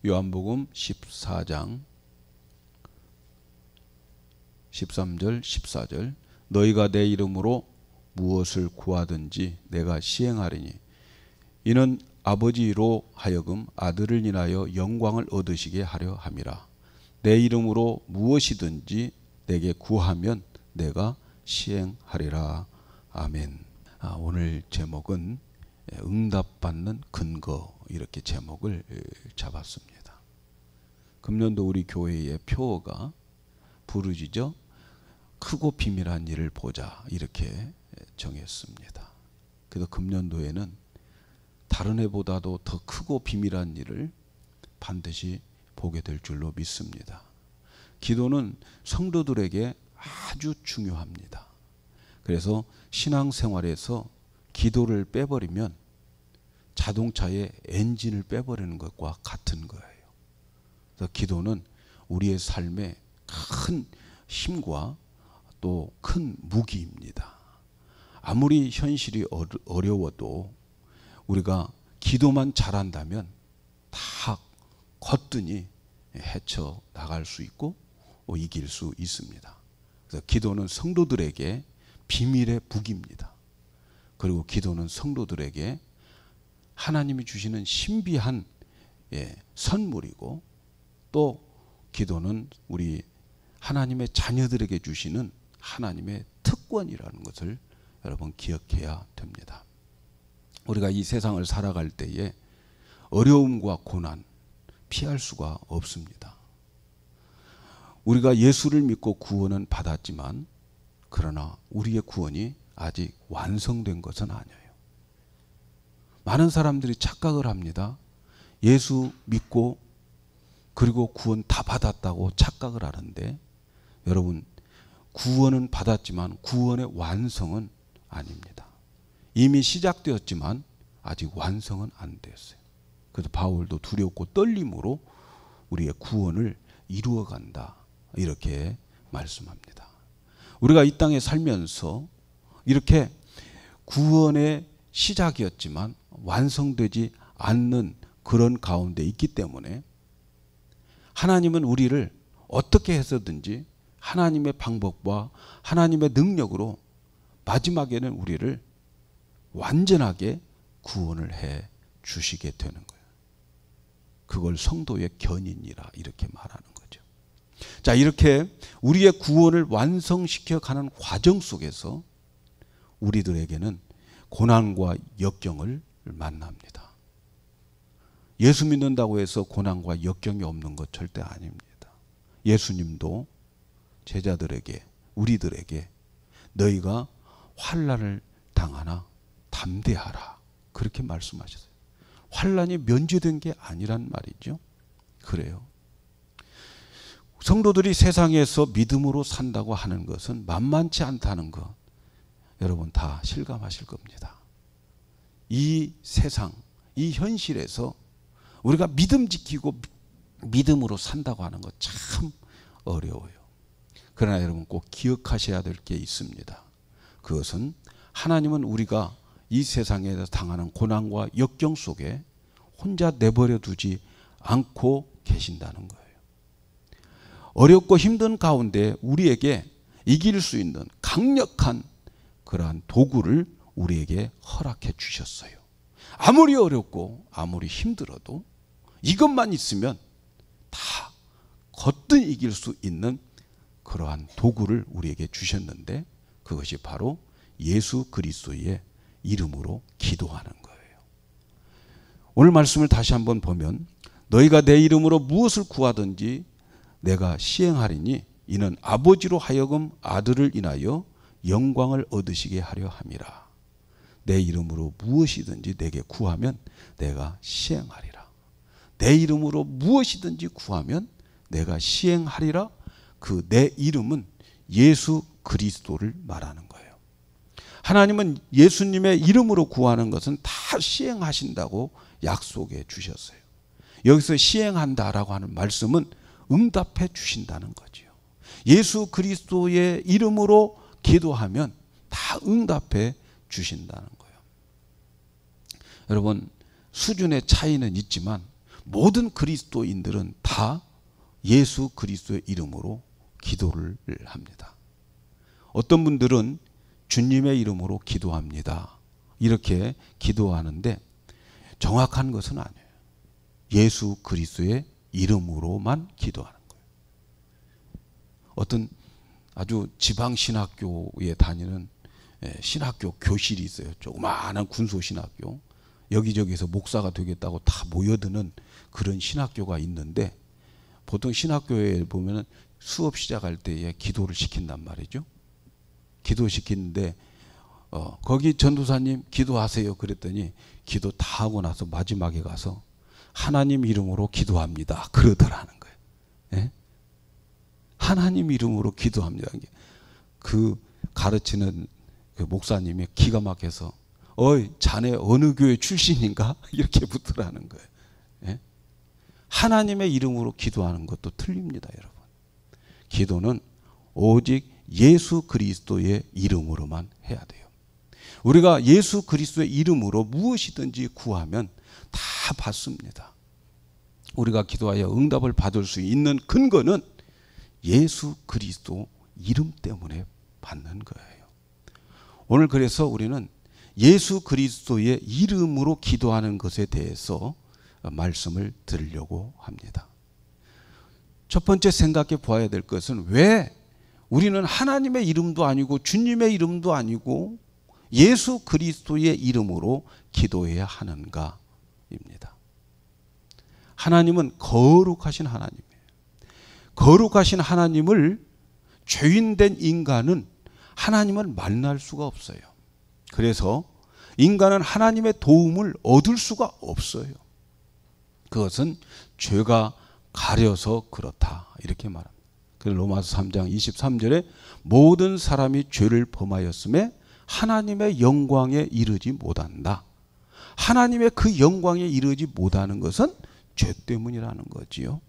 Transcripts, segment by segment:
요한복음 14장 13절 14절 너희가 내 이름으로 무엇을 구하든지 내가 시행하리니 이는 아버지로 하여금 아들을 인하여 영광을 얻으시게 하려 함이라. 내 이름으로 무엇이든지 내게 구하면 내가 시행하리라. 아멘. 오늘 제목은 응답받는 근거, 이렇게 제목을 잡았습니다. 금년도 우리 교회의 표어가 부르짖어 크고 비밀한 일을 보자, 이렇게 정했습니다. 그래서 금년도에는 다른 해보다도 더 크고 비밀한 일을 반드시 보게 될 줄로 믿습니다. 기도는 성도들에게 아주 중요합니다. 그래서 신앙생활에서 기도를 빼버리면 자동차의 엔진을 빼버리는 것과 같은 거예요. 그래서 기도는 우리의 삶에 큰 힘과 또 큰 무기입니다. 아무리 현실이 어려워도 우리가 기도만 잘한다면 다 거뜬히 헤쳐 나갈 수 있고 이길 수 있습니다. 그래서 기도는 성도들에게 비밀의 무기입니다. 그리고 기도는 성도들에게 하나님이 주시는 신비한 선물이고, 또 기도는 우리 하나님의 자녀들에게 주시는 하나님의 특권이라는 것을 여러분 기억해야 됩니다. 우리가 이 세상을 살아갈 때에 어려움과 고난 피할 수가 없습니다. 우리가 예수를 믿고 구원은 받았지만 그러나 우리의 구원이 아직 완성된 것은 아니에요. 많은 사람들이 착각을 합니다. 예수 믿고 그리고 구원 다 받았다고 착각을 하는데, 여러분, 구원은 받았지만 구원의 완성은 아닙니다. 이미 시작되었지만 아직 완성은 안 됐어요. 그래서 바울도 두렵고 떨림으로 우리의 구원을 이루어간다, 이렇게 말씀합니다. 우리가 이 땅에 살면서 이렇게 구원의 시작이었지만 완성되지 않는 그런 가운데 있기 때문에 하나님은 우리를 어떻게 해서든지 하나님의 방법과 하나님의 능력으로 마지막에는 우리를 완전하게 구원을 해 주시게 되는 거예요. 그걸 성도의 견인이라 이렇게 말하는 거죠. 자, 이렇게 우리의 구원을 완성시켜 가는 과정 속에서 우리들에게는 고난과 역경을 만납니다. 예수 믿는다고 해서 고난과 역경이 없는 것 절대 아닙니다. 예수님도 제자들에게, 우리들에게 너희가 환난을 당하나 담대하라, 그렇게 말씀하셨어요. 환난이 면제된 게 아니란 말이죠. 그래요. 성도들이 세상에서 믿음으로 산다고 하는 것은 만만치 않다는 것, 여러분 다 실감하실 겁니다. 이 세상, 이 현실에서 우리가 믿음 지키고 믿음으로 산다고 하는 것 참 어려워요. 그러나 여러분 꼭 기억하셔야 될 게 있습니다. 그것은 하나님은 우리가 이 세상에서 당하는 고난과 역경 속에 혼자 내버려 두지 않고 계신다는 거예요. 어렵고 힘든 가운데 우리에게 이길 수 있는 강력한 그러한 도구를 우리에게 허락해 주셨어요. 아무리 어렵고 아무리 힘들어도 이것만 있으면 다 거뜬히 이길 수 있는 그러한 도구를 우리에게 주셨는데, 그것이 바로 예수 그리스도의 이름으로 기도하는 거예요. 오늘 말씀을 다시 한번 보면 너희가 내 이름으로 무엇을 구하든지 내가 시행하리니 이는 아버지로 하여금 아들을 인하여 영광을 얻으시게 하려 함이라. 내 이름으로 무엇이든지 내게 구하면 내가 시행하리라. 내 이름으로 무엇이든지 구하면 내가 시행하리라. 그 내 이름은 예수 그리스도를 말하는 거예요. 하나님은 예수님의 이름으로 구하는 것은 다 시행하신다고 약속해 주셨어요. 여기서 시행한다라고 하는 말씀은 응답해 주신다는 거죠. 예수 그리스도의 이름으로 기도하면 다 응답해 주신다는 거예요. 여러분, 수준의 차이는 있지만 모든 그리스도인들은 다 예수 그리스도의 이름으로 기도를 합니다. 어떤 분들은 주님의 이름으로 기도합니다. 이렇게 기도하는데 정확한 것은 아니에요. 예수 그리스도의 이름으로만 기도하는 거예요. 어떤 아주 지방 신학교에 다니는 신학교 교실이 있어요. 조그마한 군소신학교. 여기저기서 목사가 되겠다고 다 모여드는 그런 신학교가 있는데 보통 신학교에 보면 수업 시작할 때에 기도를 시킨단 말이죠. 기도시키는데 거기 전도사님 기도하세요 그랬더니 기도 다 하고 나서 마지막에 가서 하나님 이름으로 기도합니다 그러더라는 거예요. 예? 하나님 이름으로 기도합니다. 그 가르치는 그 목사님이 기가 막혀서 어이 자네 어느 교회 출신인가? 이렇게 묻더라는 거예요. 예? 하나님의 이름으로 기도하는 것도 틀립니다, 여러분. 기도는 오직 예수 그리스도의 이름으로만 해야 돼요. 우리가 예수 그리스도의 이름으로 무엇이든지 구하면 다 받습니다. 우리가 기도하여 응답을 받을 수 있는 근거는 예수 그리스도 이름 때문에 받는 거예요. 오늘 그래서 우리는 예수 그리스도의 이름으로 기도하는 것에 대해서 말씀을 드리려고 합니다. 첫 번째 생각해 보아야 될 것은 왜 우리는 하나님의 이름도 아니고 주님의 이름도 아니고 예수 그리스도의 이름으로 기도해야 하는가입니다. 하나님은 거룩하신 하나님이에요. 거룩하신 하나님을 죄인된 인간은 하나님을 만날 수가 없어요. 그래서 인간은 하나님의 도움을 얻을 수가 없어요. 그것은 죄가 가려서 그렇다 이렇게 말합니다. 그래서 로마서 3장 23절에 모든 사람이 죄를 범하였음에 하나님의 영광에 이르지 못한다. 하나님의 그 영광에 이르지 못하는 것은 죄 때문이라는 거지요.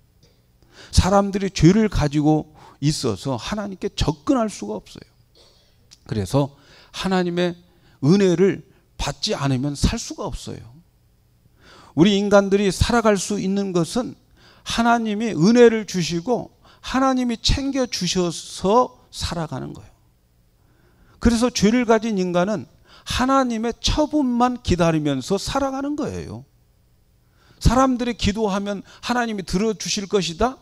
사람들이 죄를 가지고 있어서 하나님께 접근할 수가 없어요. 그래서 하나님의 은혜를 받지 않으면 살 수가 없어요. 우리 인간들이 살아갈 수 있는 것은 하나님이 은혜를 주시고 하나님이 챙겨주셔서 살아가는 거예요. 그래서 죄를 가진 인간은 하나님의 처분만 기다리면서 살아가는 거예요. 사람들이 기도하면 하나님이 들어주실 것이다?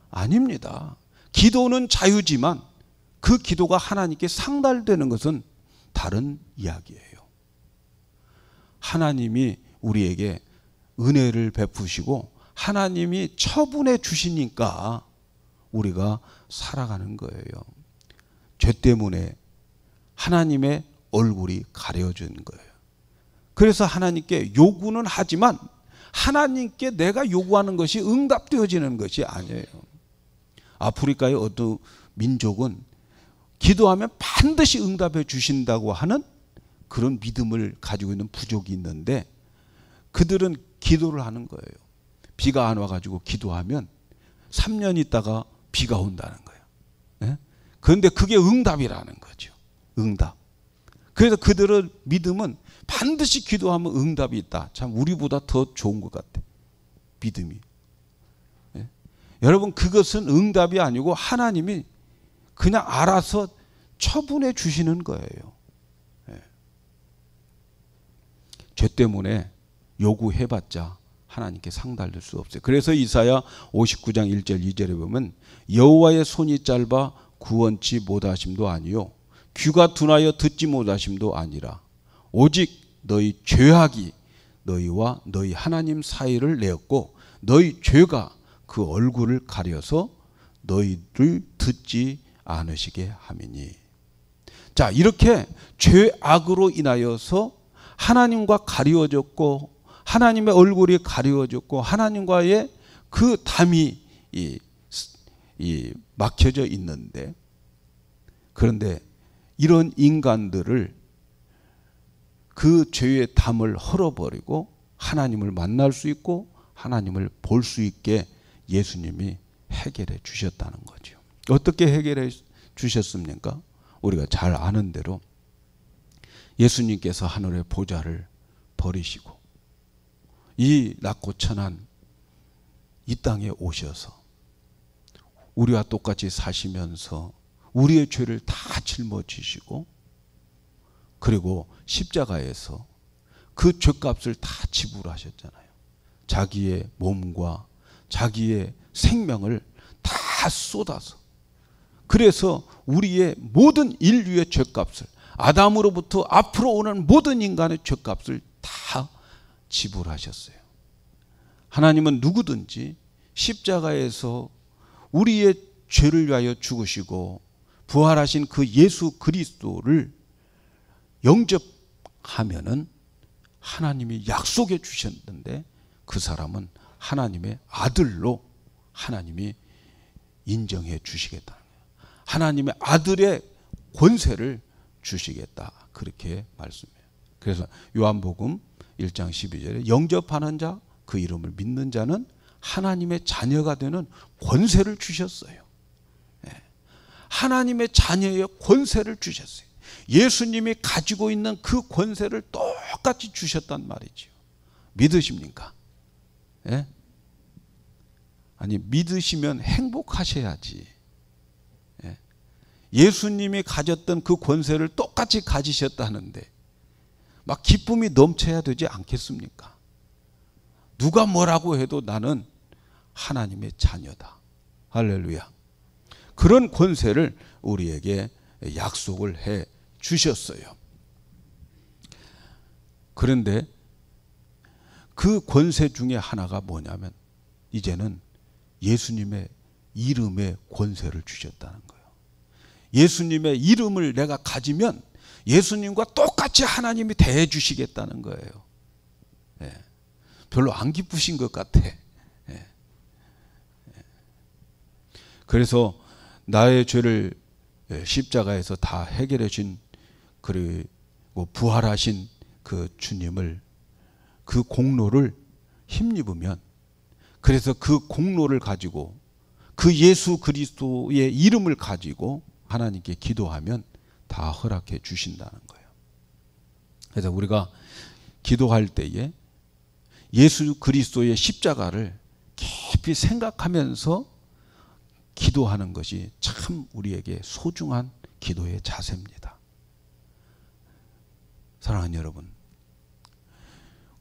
아닙니다. 기도는 자유지만 그 기도가 하나님께 상달되는 것은 다른 이야기예요. 하나님이 우리에게 은혜를 베푸시고 하나님이 처분해 주시니까 우리가 살아가는 거예요. 죄 때문에 하나님의 얼굴이 가려진 거예요. 그래서 하나님께 요구는 하지만 하나님께 내가 요구하는 것이 응답되어지는 것이 아니에요. 아프리카의 어떤 민족은 기도하면 반드시 응답해 주신다고 하는 그런 믿음을 가지고 있는 부족이 있는데 그들은 기도를 하는 거예요. 비가 안 와가지고 기도하면 3년 있다가 비가 온다는 거예요. 네? 그런데 그게 응답이라는 거죠. 응답. 그래서 그들의 믿음은 반드시 기도하면 응답이 있다. 참 우리보다 더 좋은 것 같아. 믿음이. 네? 여러분 그것은 응답이 아니고 하나님이 그냥 알아서 처분해 주시는 거예요. 네. 죄 때문에 요구해봤자 하나님께 상달될 수 없어요. 그래서 이사야 59장 1절 2절에 보면 여호와의 손이 짧아 구원치 못하심도 아니요 귀가 둔하여 듣지 못하심도 아니라 오직 너희 죄악이 너희와 너희 하나님 사이를 내었고 너희 죄가 그 얼굴을 가려서 너희를 듣지 않으시게 함이니. 자, 이렇게 죄악으로 인하여서 하나님과 가리워졌고 하나님의 얼굴이 가리워졌고 하나님과의 그 담이 막혀져 있는데 그런데 이런 인간들을 그 죄의 담을 헐어버리고 하나님을 만날 수 있고 하나님을 볼 수 있게 예수님이 해결해 주셨다는 거죠. 어떻게 해결해 주셨습니까? 우리가 잘 아는 대로 예수님께서 하늘의 보좌를 버리시고 이 낮고 천한 이 땅에 오셔서 우리와 똑같이 사시면서 우리의 죄를 다 짊어지시고 그리고 십자가에서 그 죄값을 다 지불하셨잖아요. 자기의 몸과 자기의 생명을 다 쏟아서. 그래서 우리의 모든 인류의 죄값을, 아담으로부터 앞으로 오는 모든 인간의 죄값을 다 지불하셨어요. 하나님은 누구든지 십자가에서 우리의 죄를 위하여 죽으시고 부활하신 그 예수 그리스도를 영접하면은 하나님이 약속해 주셨는데 그 사람은 하나님의 아들로 하나님이 인정해 주시겠다는 거예요. 하나님의 아들의 권세를 주시겠다. 그렇게 말씀해요. 그래서 요한복음 1장 12절에 영접하는 자, 그 이름을 믿는 자는 하나님의 자녀가 되는 권세를 주셨어요. 하나님의 자녀의 권세를 주셨어요. 예수님이 가지고 있는 그 권세를 똑같이 주셨단 말이죠. 믿으십니까? 예? 아니, 믿으시면 행복하셔야지. 예? 예수님이 가졌던 그 권세를 똑같이 가지셨다는데 막 기쁨이 넘쳐야 되지 않겠습니까? 누가 뭐라고 해도 나는 하나님의 자녀다. 할렐루야. 그런 권세를 우리에게 약속을 해 주셨어요. 그런데 그 권세 중에 하나가 뭐냐면 이제는 예수님의 이름의 권세를 주셨다는 거예요. 예수님의 이름을 내가 가지면 예수님과 똑같이 하나님이 대해 주시겠다는 거예요. 예. 별로 안 기쁘신 것 같아. 예. 그래서 나의 죄를 십자가에서 다 해결해 준 그리고 부활하신 그 주님을, 그 공로를 힘입으면, 그래서 그 공로를 가지고 그 예수 그리스도의 이름을 가지고 하나님께 기도하면 다 허락해 주신다는 거예요. 그래서 우리가 기도할 때에 예수 그리스도의 십자가를 깊이 생각하면서 기도하는 것이 참 우리에게 소중한 기도의 자세입니다. 사랑하는 여러분,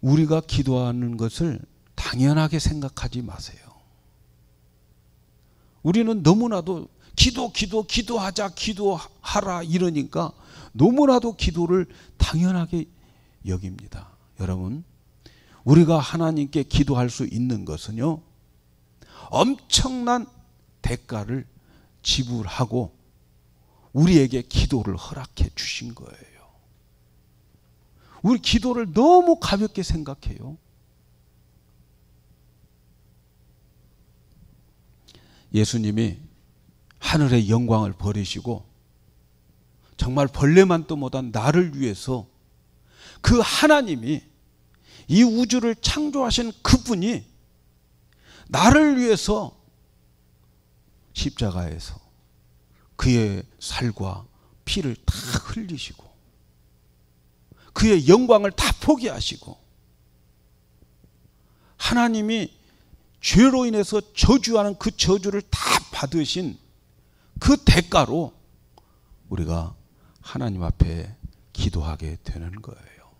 우리가 기도하는 것을 당연하게 생각하지 마세요. 우리는 너무나도 기도하자, 기도하라 이러니까 너무나도 기도를 당연하게 여깁니다. 여러분, 우리가 하나님께 기도할 수 있는 것은요, 엄청난 대가를 지불하고 우리에게 기도를 허락해 주신 거예요. 우리 기도를 너무 가볍게 생각해요. 예수님이 하늘의 영광을 버리시고 정말 벌레만도 못한 나를 위해서 그 하나님이, 이 우주를 창조하신 그분이 나를 위해서 십자가에서 그의 살과 피를 다 흘리시고 그의 영광을 다 포기하시고 하나님이 죄로 인해서 저주하는 그 저주를 다 받으신 그 대가로 우리가 하나님 앞에 기도하게 되는 거예요.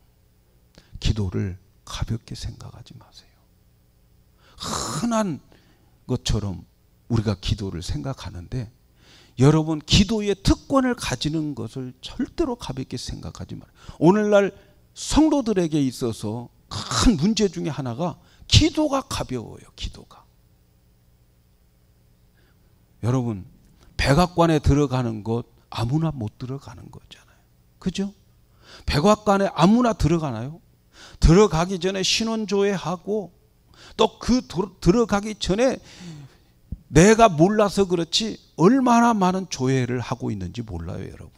기도를 가볍게 생각하지 마세요. 흔한 것처럼 우리가 기도를 생각하는데 여러분, 기도의 특권을 가지는 것을 절대로 가볍게 생각하지 말아요. 오늘날 성도들에게 있어서 큰 문제 중에 하나가 기도가 가벼워요. 기도가. 여러분, 백악관에 들어가는 것 아무나 못 들어가는 거잖아요. 그죠? 백악관에 아무나 들어가나요? 들어가기 전에 신원조회하고 또 그 들어가기 전에 내가 몰라서 그렇지 얼마나 많은 조회를 하고 있는지 몰라요, 여러분.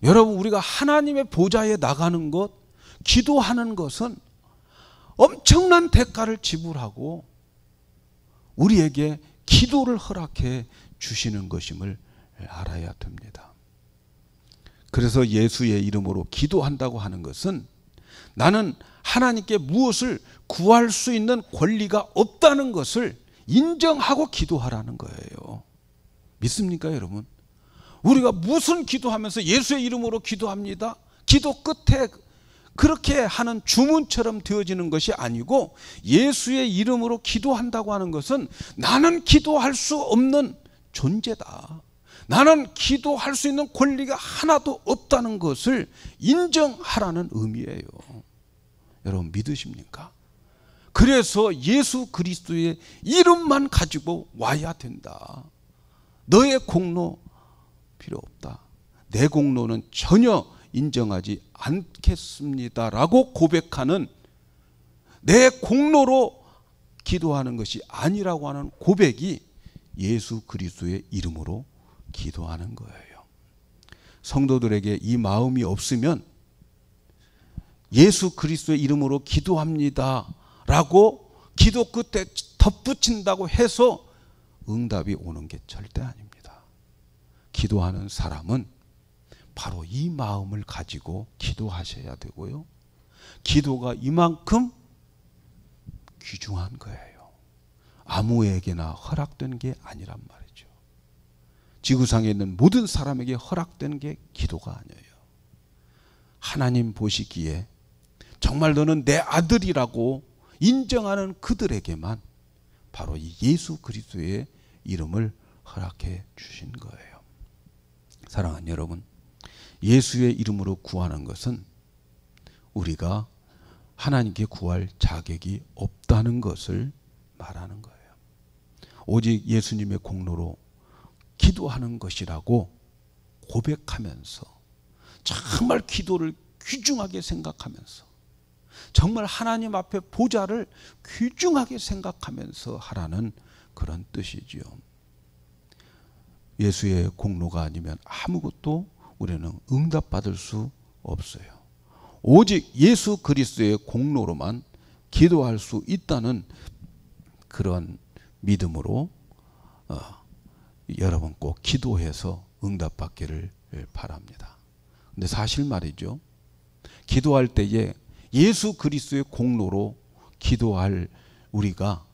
여러분, 우리가 하나님의 보좌에 나가는 것, 기도하는 것은 엄청난 대가를 지불하고 우리에게 기도를 허락해 주시는 것임을 알아야 됩니다. 그래서 예수의 이름으로 기도한다고 하는 것은 나는 하나님께 무엇을 구할 수 있는 권리가 없다는 것을 인정하고 기도하라는 거예요. 믿습니까, 여러분? 우리가 무슨 기도하면서 예수의 이름으로 기도합니다. 기도 끝에 그렇게 하는 주문처럼 되어지는 것이 아니고, 예수의 이름으로 기도한다고 하는 것은 나는 기도할 수 없는 존재다. 나는 기도할 수 있는 권리가 하나도 없다는 것을 인정하라는 의미예요. 여러분 믿으십니까? 그래서 예수 그리스도의 이름만 가지고 와야 된다. 너의 공로 필요 없다. 내 공로는 전혀 인정하지 않겠습니다라고 고백하는, 내 공로로 기도하는 것이 아니라고 하는 고백이 예수 그리스도의 이름으로 기도하는 거예요. 성도들에게 이 마음이 없으면 예수 그리스도의 이름으로 기도합니다 라고 기도 끝에 덧붙인다고 해서 응답이 오는 게 절대 아닙니다. 기도하는 사람은 바로 이 마음을 가지고 기도하셔야 되고요. 기도가 이만큼 귀중한 거예요. 아무에게나 허락된 게 아니란 말이죠. 지구상에 있는 모든 사람에게 허락된 게 기도가 아니에요. 하나님 보시기에 정말 너는 내 아들이라고 인정하는 그들에게만 바로 이 예수 그리스도의 이름을 허락해 주신 거예요. 사랑하는 여러분, 예수의 이름으로 구하는 것은 우리가 하나님께 구할 자격이 없다는 것을 말하는 거예요. 오직 예수님의 공로로 기도하는 것이라고 고백하면서, 정말 기도를 귀중하게 생각하면서, 정말 하나님 앞에 보좌를 귀중하게 생각하면서 하라는 그런 뜻이지요. 예수의 공로가 아니면 아무것도 우리는 응답받을 수 없어요. 오직 예수 그리스도의 공로로만 기도할 수 있다는 그런 믿음으로 여러분 꼭 기도해서 응답받기를 바랍니다. 근데 사실 말이죠, 기도할 때에 예수 그리스도의 공로로 기도할 우리가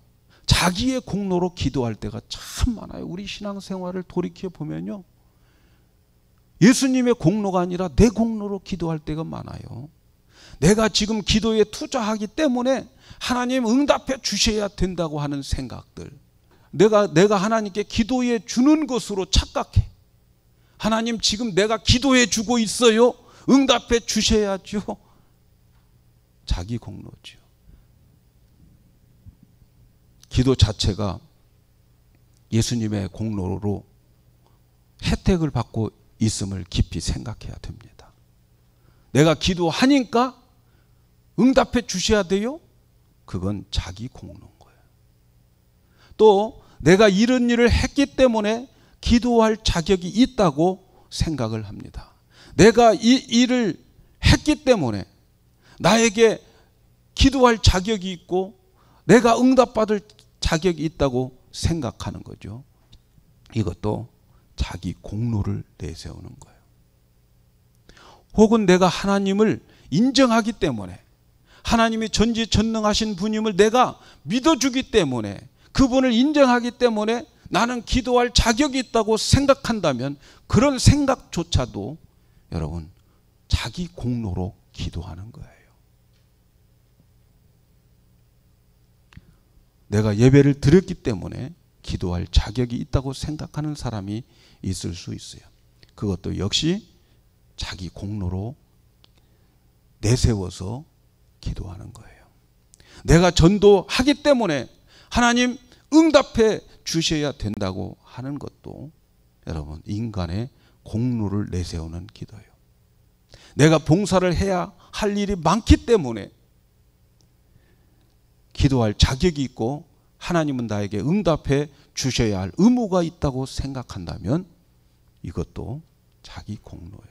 자기의 공로로 기도할 때가 참 많아요. 우리 신앙생활을 돌이켜 보면요, 예수님의 공로가 아니라 내 공로로 기도할 때가 많아요. 내가 지금 기도에 투자하기 때문에 하나님 응답해 주셔야 된다고 하는 생각들, 내가 하나님께 기도해 주는 것으로 착각해. 하나님 지금 내가 기도해 주고 있어요, 응답해 주셔야죠. 자기 공로죠. 기도 자체가 예수님의 공로로 혜택을 받고 있음을 깊이 생각해야 됩니다. 내가 기도하니까 응답해 주셔야 돼요? 그건 자기 공로인 거예요. 또 내가 이런 일을 했기 때문에 기도할 자격이 있다고 생각을 합니다. 내가 이 일을 했기 때문에 나에게 기도할 자격이 있고 내가 응답받을 자격이 있다고 생각하는 거죠. 이것도 자기 공로를 내세우는 거예요. 혹은 내가 하나님을 인정하기 때문에, 하나님이 전지전능하신 분임을 내가 믿어주기 때문에, 그분을 인정하기 때문에 나는 기도할 자격이 있다고 생각한다면 그런 생각조차도 여러분 자기 공로로 기도하는 거예요. 내가 예배를 드렸기 때문에 기도할 자격이 있다고 생각하는 사람이 있을 수 있어요. 그것도 역시 자기 공로로 내세워서 기도하는 거예요. 내가 전도하기 때문에 하나님 응답해 주셔야 된다고 하는 것도 여러분 인간의 공로를 내세우는 기도예요. 내가 봉사를 해야 할 일이 많기 때문에 기도할 자격이 있고 하나님은 나에게 응답해 주셔야 할 의무가 있다고 생각한다면 이것도 자기 공로예요.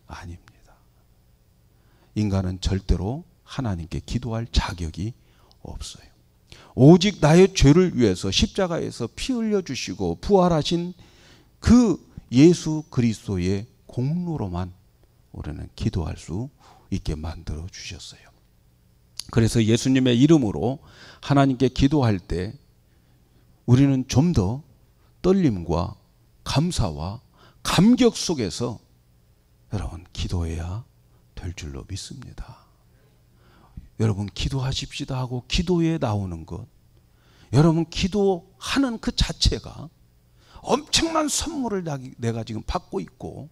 아닙니다. 인간은 절대로 하나님께 기도할 자격이 없어요. 오직 나의 죄를 위해서 십자가에서 피 흘려주시고 부활하신 그 예수 그리스도의 공로로만 우리는 기도할 수 있게 만들어 주셨어요. 그래서 예수님의 이름으로 하나님께 기도할 때 우리는 좀 더 떨림과 감사와 감격 속에서 여러분 기도해야 될 줄로 믿습니다. 여러분 기도하십시다 하고 기도에 나오는 것, 여러분 기도하는 그 자체가 엄청난 선물을 내가 지금 받고 있고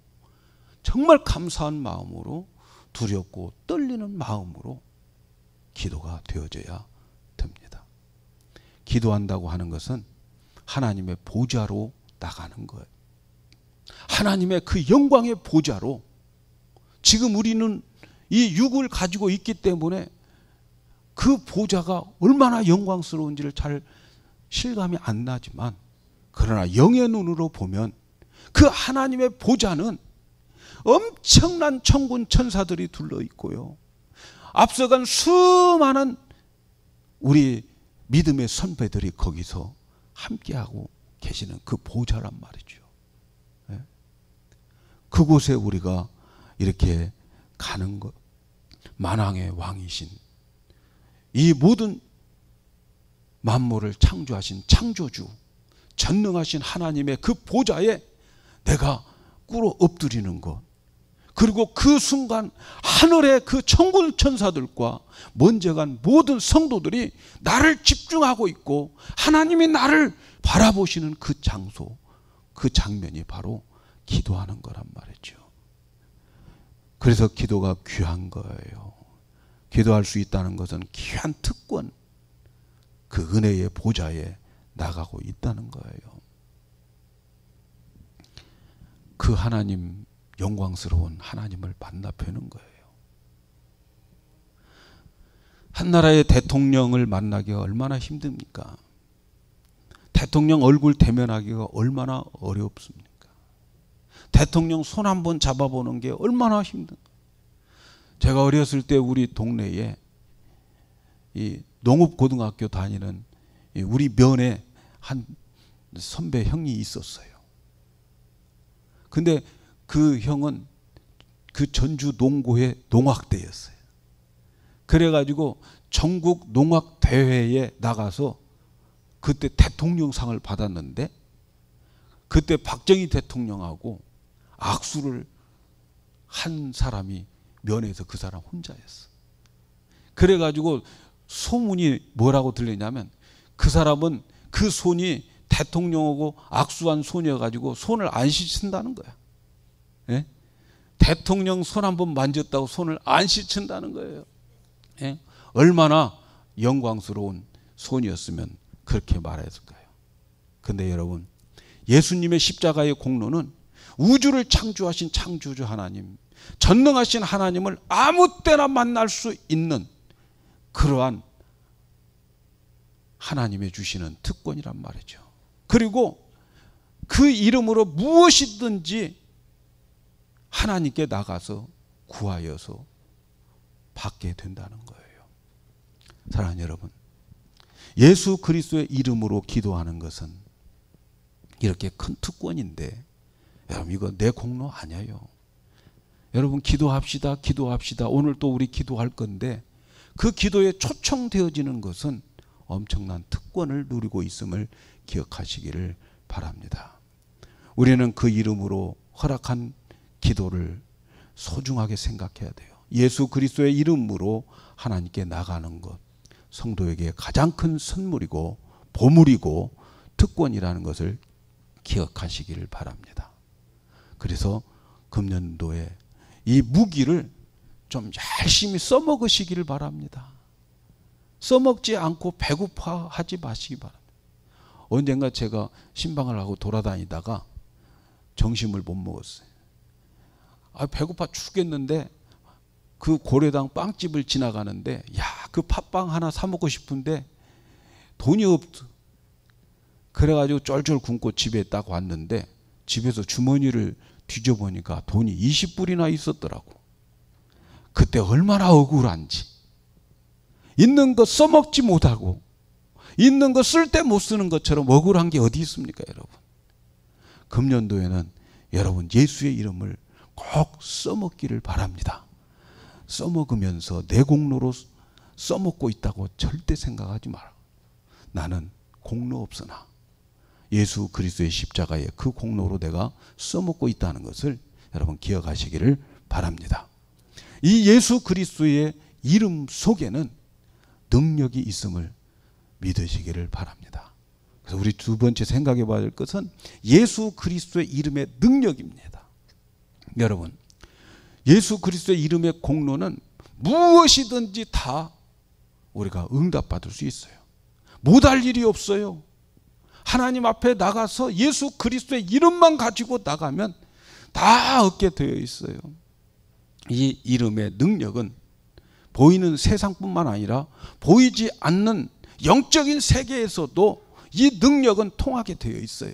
정말 감사한 마음으로 두렵고 떨리는 마음으로 기도가 되어져야 됩니다. 기도한다고 하는 것은 하나님의 보좌로 나가는 거예요. 하나님의 그 영광의 보좌로 지금 우리는 이 육을 가지고 있기 때문에 그 보좌가 얼마나 영광스러운지를 잘 실감이 안 나지만 그러나 영의 눈으로 보면 그 하나님의 보좌는 엄청난 천군 천사들이 둘러 있고요. 앞서간 수많은 우리 믿음의 선배들이 거기서 함께하고 계시는 그 보좌란 말이죠. 그곳에 우리가 이렇게 가는 것, 만왕의 왕이신 이 모든 만물을 창조하신 창조주, 전능하신 하나님의 그 보좌에 내가 꿇어 엎드리는 것, 그리고 그 순간 하늘의 그 천군 천사들과 먼저 간 모든 성도들이 나를 집중하고 있고 하나님이 나를 바라보시는 그 장소, 그 장면이 바로 기도하는 거란 말이죠. 그래서 기도가 귀한 거예요. 기도할 수 있다는 것은 귀한 특권, 그 은혜의 보좌에 나가고 있다는 거예요. 그 하나님, 영광스러운 하나님을 만나 뵈는 거예요. 한 나라의 대통령을 만나기가 얼마나 힘듭니까? 대통령 얼굴 대면하기가 얼마나 어렵습니까? 대통령 손 한번 잡아보는 게 얼마나 힘든가. 제가 어렸을 때 우리 동네에 이 농업고등학교 다니는 우리 면에 한 선배 형이 있었어요. 근데 그 형은 그 전주 농고의 농악대였어요. 그래가지고 전국 농악대회에 나가서 그때 대통령상을 받았는데 그때 박정희 대통령하고 악수를 한 사람이 면에서 그 사람 혼자였어. 그래가지고 소문이 뭐라고 들리냐면 그 사람은 그 손이 대통령하고 악수한 손이어가지고 손을 안 씻는다는 거야. 예? 대통령 손 한번 만졌다고 손을 안 씻는다는 거예요. 예? 얼마나 영광스러운 손이었으면 그렇게 말했을 거예요. 근데 여러분, 예수님의 십자가의 공로는 우주를 창조하신 창조주 하나님, 전능하신 하나님을 아무 때나 만날 수 있는 그러한 하나님의 주시는 특권이란 말이죠. 그리고 그 이름으로 무엇이든지 하나님께 나가서 구하여서 받게 된다는 거예요. 사랑하는 여러분, 예수 그리스도의 이름으로 기도하는 것은 이렇게 큰 특권인데 여러분 이거 내 공로 아니에요. 여러분 기도합시다, 기도합시다. 오늘 또 우리 기도할 건데 그 기도에 초청되어지는 것은 엄청난 특권을 누리고 있음을 기억하시기를 바랍니다. 우리는 그 이름으로 허락한 기도를 소중하게 생각해야 돼요. 예수 그리스도의 이름으로 하나님께 나가는 것, 성도에게 가장 큰 선물이고 보물이고 특권이라는 것을 기억하시기를 바랍니다. 그래서 금년도에 이 무기를 좀 열심히 써먹으시기를 바랍니다. 써먹지 않고 배고파하지 마시기 바랍니다. 언젠가 제가 신방을 하고 돌아다니다가 점심을 못 먹었어요. 배고파 죽겠는데 그 고려당 빵집을 지나가는데 그 팥빵 하나 사 먹고 싶은데 돈이 없어. 그래가지고 쫄쫄 굶고 집에 딱 왔는데 집에서 주머니를 뒤져보니까 돈이 20불이나 있었더라고. 그때 얼마나 억울한지. 있는 거 써먹지 못하고 있는 거 쓸 때 못 쓰는 것처럼 억울한 게 어디 있습니까, 여러분? 금년도에는 여러분 예수의 이름을 꼭 써먹기를 바랍니다. 써먹으면서 내 공로로 써먹고 있다고 절대 생각하지 마라. 나는 공로 없으나 예수 그리스도의 십자가의 그 공로로 내가 써먹고 있다는 것을 여러분 기억하시기를 바랍니다. 이 예수 그리스도의 이름 속에는 능력이 있음을 믿으시기를 바랍니다. 그래서 우리 두 번째 생각해 봐야 될 것은 예수 그리스도의 이름의 능력입니다. 여러분, 예수 그리스도의 이름의 공로는 무엇이든지 다 우리가 응답받을 수 있어요. 못할 일이 없어요. 하나님 앞에 나가서 예수 그리스도의 이름만 가지고 나가면 다 얻게 되어 있어요. 이 이름의 능력은 보이는 세상뿐만 아니라 보이지 않는 영적인 세계에서도 이 능력은 통하게 되어 있어요.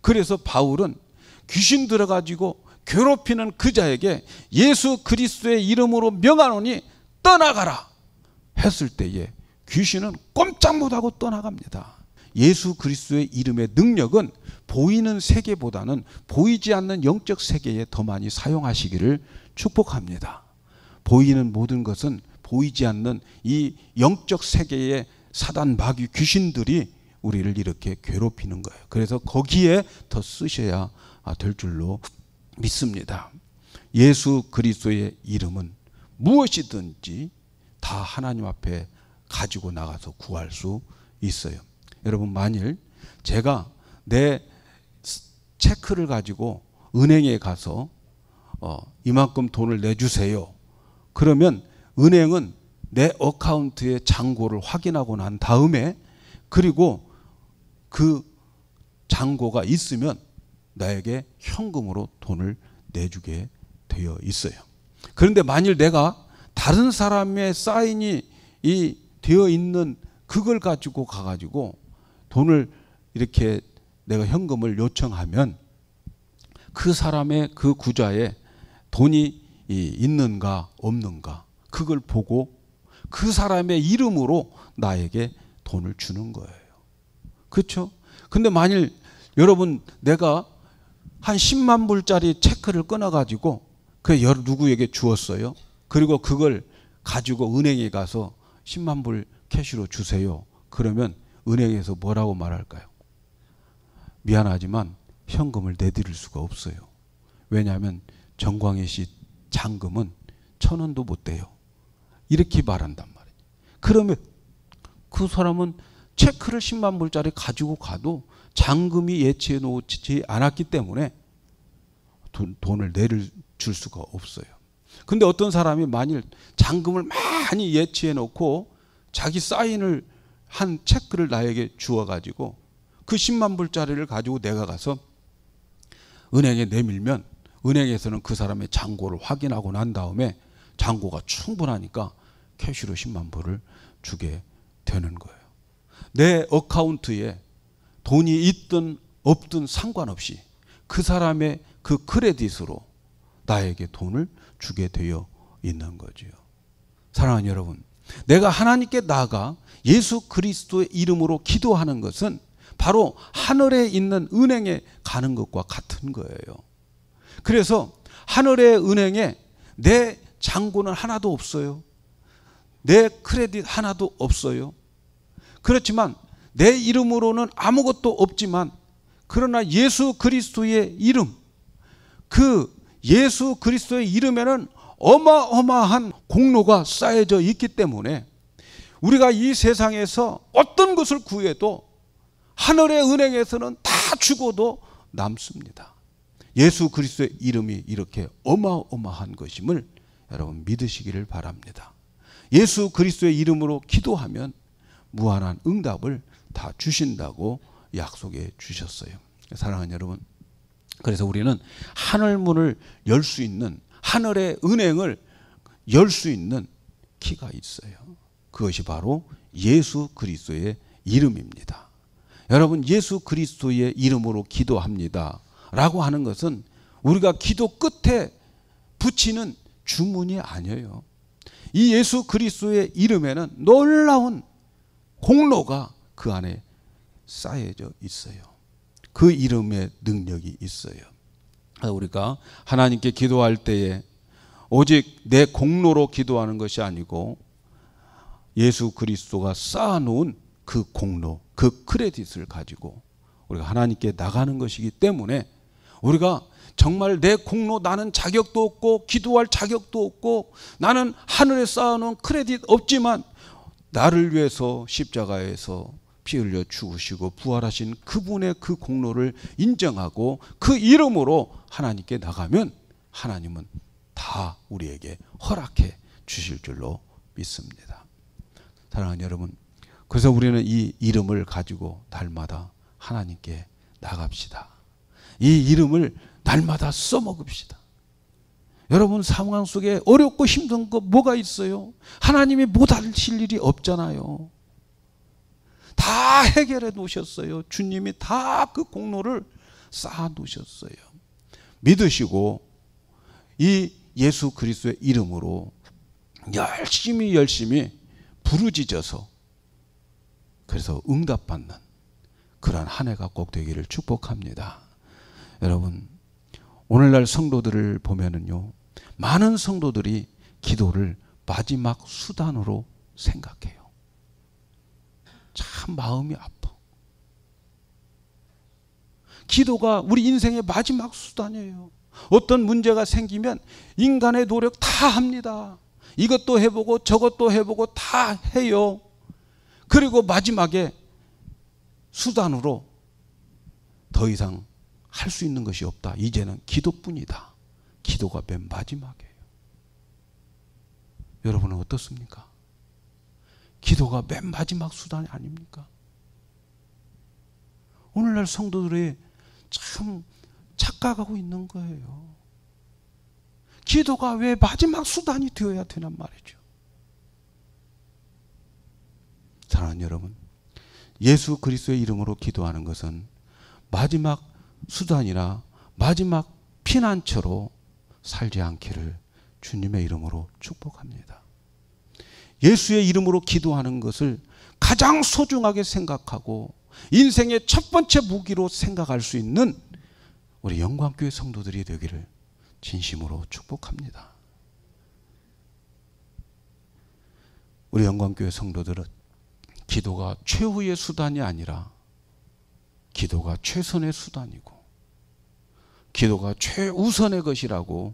그래서 바울은 귀신 들어가지고 괴롭히는 그 자에게 예수 그리스도의 이름으로 명하노니 떠나가라 했을 때에 귀신은 꼼짝 못하고 떠나갑니다. 예수 그리스도의 이름의 능력은 보이는 세계보다는 보이지 않는 영적 세계에 더 많이 사용하시기를 축복합니다. 보이는 모든 것은 보이지 않는 이 영적 세계의 사단 마귀 귀신들이 우리를 이렇게 괴롭히는 거예요. 그래서 거기에 더 쓰셔야 될 줄로 믿습니다. 예수 그리스도의 이름은 무엇이든지 다 하나님 앞에 가지고 나가서 구할 수 있어요. 여러분, 만일 제가 내 체크를 가지고 은행에 가서 이만큼 돈을 내주세요. 그러면 은행은 내 어카운트의 잔고를 확인하고 난 다음에 그리고 그 잔고가 있으면 나에게 현금으로 돈을 내주게 되어 있어요. 그런데 만일 내가 다른 사람의 사인이 되어 있는 그걸 가지고 가가지고 돈을 이렇게 내가 현금을 요청하면 그 사람의 그 구좌에 돈이 있는가 없는가 그걸 보고 그 사람의 이름으로 나에게 돈을 주는 거예요. 그렇죠? 근데 만일 여러분 내가 한 10만 불짜리 체크를 끊어가지고 그 누구에게 주었어요. 그리고 그걸 가지고 은행에 가서 10만 불 캐시로 주세요. 그러면 은행에서 뭐라고 말할까요? 미안하지만 현금을 내드릴 수가 없어요. 왜냐하면 정광희 씨 잔금은 1,000원도 못 돼요. 이렇게 말한단 말이에요. 그러면 그 사람은 체크를 10만 불짜리 가지고 가도 잔금이 예치해 놓지 않았기 때문에 돈을 줄 수가 없어요. 근데 어떤 사람이 만일 잔금을 많이 예치해 놓고 자기 사인을 한 체크를 나에게 주어 가지고 그 10만 불짜리를 가지고 내가 가서 은행에 내밀면 은행에서는 그 사람의 잔고를 확인하고 난 다음에 잔고가 충분하니까 캐시로 10만 불을 주게 되는 거예요. 내 어카운트에 돈이 있든 없든 상관없이 그 사람의 그 크레딧으로 나에게 돈을 주게 되어 있는 거지요. 사랑하는 여러분, 내가 하나님께 나아가 예수 그리스도의 이름으로 기도하는 것은 바로 하늘에 있는 은행에 가는 것과 같은 거예요. 그래서 하늘의 은행에 내 잔고는 하나도 없어요. 내 크레딧 하나도 없어요. 그렇지만 내 이름으로는 아무것도 없지만 그러나 예수 그리스도의 이름, 그 예수 그리스도의 이름에는 어마어마한 공로가 쌓여져 있기 때문에 우리가 이 세상에서 어떤 것을 구해도 하늘의 은행에서는 다 죽어도 남습니다. 예수 그리스도의 이름이 이렇게 어마어마한 것임을 여러분 믿으시기를 바랍니다. 예수 그리스도의 이름으로 기도하면 무한한 응답을 다 주신다고 약속해 주셨어요. 사랑하는 여러분, 그래서 우리는 하늘 문을 열 수 있는, 하늘의 은행을 열 수 있는 키가 있어요. 그것이 바로 예수 그리스도의 이름입니다. 여러분, 예수 그리스도의 이름으로 기도합니다 라고 하는 것은 우리가 기도 끝에 붙이는 주문이 아니에요. 이 예수 그리스도의 이름에는 놀라운 공로가 그 안에 쌓여져 있어요. 그 이름의 능력이 있어요. 우리가 하나님께 기도할 때에 오직 내 공로로 기도하는 것이 아니고 예수 그리스도가 쌓아놓은 그 공로, 그 크레딧을 가지고 우리가 하나님께 나가는 것이기 때문에 우리가 정말 내 공로, 나는 자격도 없고 기도할 자격도 없고 나는 하늘에 쌓아놓은 크레딧 없지만 나를 위해서 십자가에서 피 흘려 죽으시고 부활하신 그분의 그 공로를 인정하고 그 이름으로 하나님께 나가면 하나님은 다 우리에게 허락해 주실 줄로 믿습니다. 사랑하는 여러분, 그래서 우리는 이 이름을 가지고 날마다 하나님께 나갑시다. 이 이름을 날마다 써먹읍시다. 여러분 상황 속에 어렵고 힘든 거 뭐가 있어요? 하나님이 못하실 일이 없잖아요. 다 해결해 놓으셨어요. 주님이 다 그 공로를 쌓아 놓으셨어요. 믿으시고 이 예수 그리스도의 이름으로 열심히 부르짖어서 그래서 응답받는 그러한 한 해가 꼭 되기를 축복합니다. 여러분 오늘날 성도들을 보면은요, 많은 성도들이 기도를 마지막 수단으로 생각해요. 참 마음이 아파. 기도가 우리 인생의 마지막 수단이에요. 어떤 문제가 생기면 인간의 노력 다 합니다. 이것도 해보고 저것도 해보고 다 해요. 그리고 마지막에 수단으로 더 이상 할 수 있는 것이 없다. 이제는 기도뿐이다. 기도가 맨 마지막이에요. 여러분은 어떻습니까? 기도가 맨 마지막 수단이 아닙니까? 오늘날 성도들이 참 착각하고 있는 거예요. 기도가 왜 마지막 수단이 되어야 되냔 말이죠. 사랑하는 여러분, 예수 그리스도의 이름으로 기도하는 것은 마지막 수단이나 마지막 피난처로 살지 않기를 주님의 이름으로 축복합니다. 예수의 이름으로 기도하는 것을 가장 소중하게 생각하고 인생의 첫 번째 무기로 생각할 수 있는 우리 영광교회 성도들이 되기를 진심으로 축복합니다. 우리 영광교회 성도들은 기도가 최후의 수단이 아니라 기도가 최선의 수단이고 기도가 최우선의 것이라고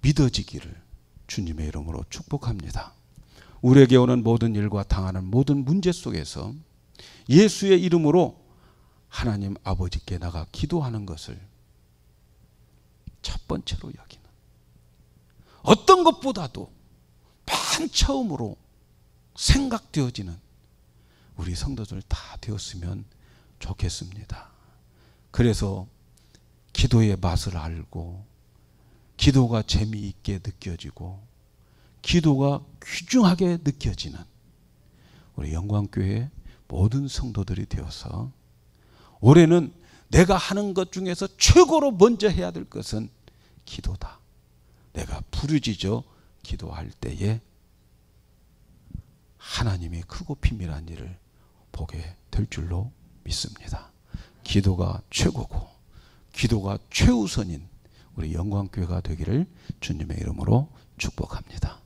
믿어지기를 주님의 이름으로 축복합니다. 우리에게 오는 모든 일과 당하는 모든 문제 속에서 예수의 이름으로 하나님 아버지께 나가 기도하는 것을 첫 번째로 여기는, 어떤 것보다도 맨 처음으로 생각되어지는 우리 성도들 다 되었으면 좋겠습니다. 그래서 기도의 맛을 알고 기도가 재미있게 느껴지고 기도가 귀중하게 느껴지는 우리 영광교회 모든 성도들이 되어서 올해는 내가 하는 것 중에서 최고로 먼저 해야 될 것은 기도다. 내가 부르짖어 기도할 때에 하나님이 크고 비밀한 일을 보게 될 줄로 믿습니다. 기도가 최고고 기도가 최우선인 우리 영광교회가 되기를 주님의 이름으로 축복합니다.